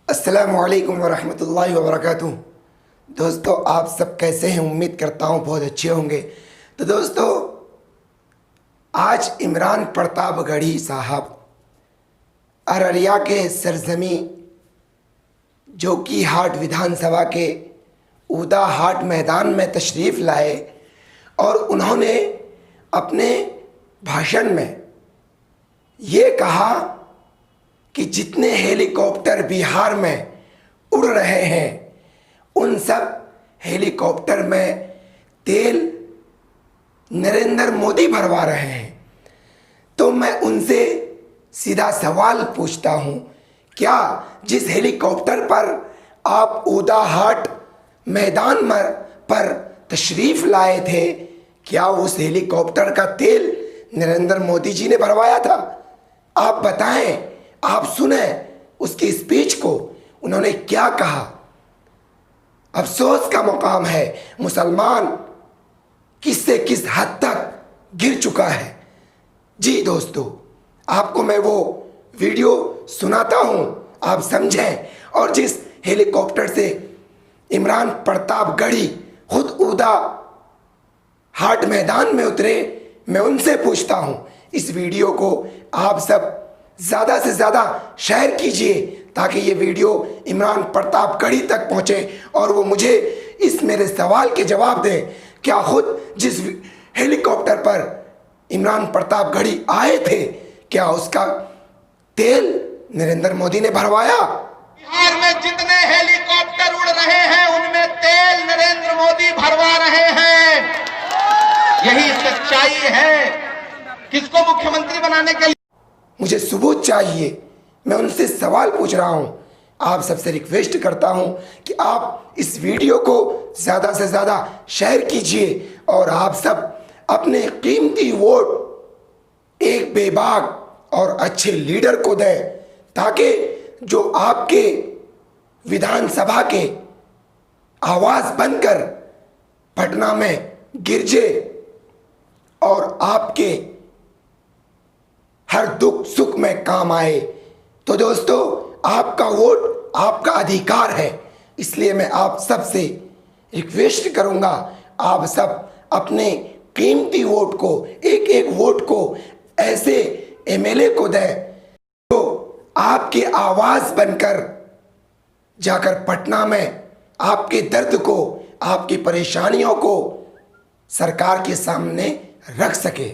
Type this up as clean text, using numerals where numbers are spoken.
अस्सलामुअलैकुम वरहमतुल्लाहि वबरकातुहू। दोस्तों, आप सब कैसे हैं? उम्मीद करता हूँ बहुत अच्छे होंगे। तो दोस्तों, आज इमरान प्रतापगढ़ी साहब अररिया के सरजमी जोकी हाट विधानसभा के ऊदा हाट मैदान में तशरीफ़ लाए और उन्होंने अपने भाषण में ये कहा कि जितने हेलीकॉप्टर बिहार में उड़ रहे हैं उन सब हेलीकॉप्टर में तेल नरेंद्र मोदी भरवा रहे हैं। तो मैं उनसे सीधा सवाल पूछता हूं, क्या जिस हेलीकॉप्टर पर आप ऊदा हाट मैदान पर तशरीफ़ लाए थे, क्या उस हेलीकॉप्टर का तेल नरेंद्र मोदी जी ने भरवाया था? आप बताएं, आप सुने उसकी स्पीच को, उन्होंने क्या कहा। अफसोस का मुकाम है, मुसलमान किस से किस हद तक गिर चुका है। जी दोस्तों, आपको मैं वो वीडियो सुनाता हूं, आप समझें। और जिस हेलीकॉप्टर से इमरान प्रतापगढ़ी खुद ऊदा हाट मैदान में उतरे, मैं उनसे पूछता हूं, इस वीडियो को आप सब ज़्यादा से ज़्यादा शेयर कीजिए ताकि ये वीडियो इमरान प्रतापगढ़ी तक पहुँचे और वो मुझे इस मेरे सवाल के जवाब दें। क्या खुद जिस हेलीकॉप्टर पर इमरान प्रतापगढ़ी आए थे, क्या उसका तेल नरेंद्र मोदी ने भरवाया? बिहार में जितने हेलीकॉप्टर उड़ रहे हैं उनमें तेल नरेंद्र मोदी भरवा रहे हैं। यही सच्चाई है। किसको मुख्यमंत्री बनाने के लिए? मुझे सबूत चाहिए। मैं उनसे सवाल पूछ रहा हूं। आप सबसे रिक्वेस्ट करता हूं कि आप इस वीडियो को ज़्यादा से ज़्यादा शेयर कीजिए और आप सब अपने कीमती वोट एक बेबाक और अच्छे लीडर को दें ताकि जो आपके विधानसभा के आवाज़ बनकर पटना में गिरजे और आपके हर दुख सुख में काम आए। तो दोस्तों, आपका वोट आपका अधिकार है, इसलिए मैं आप सब से रिक्वेस्ट करूंगा, आप सब अपने कीमती वोट को, एक एक वोट को ऐसे एमएलए को दें तो आपके आवाज़ बनकर जाकर पटना में आपके दर्द को, आपकी परेशानियों को सरकार के सामने रख सके।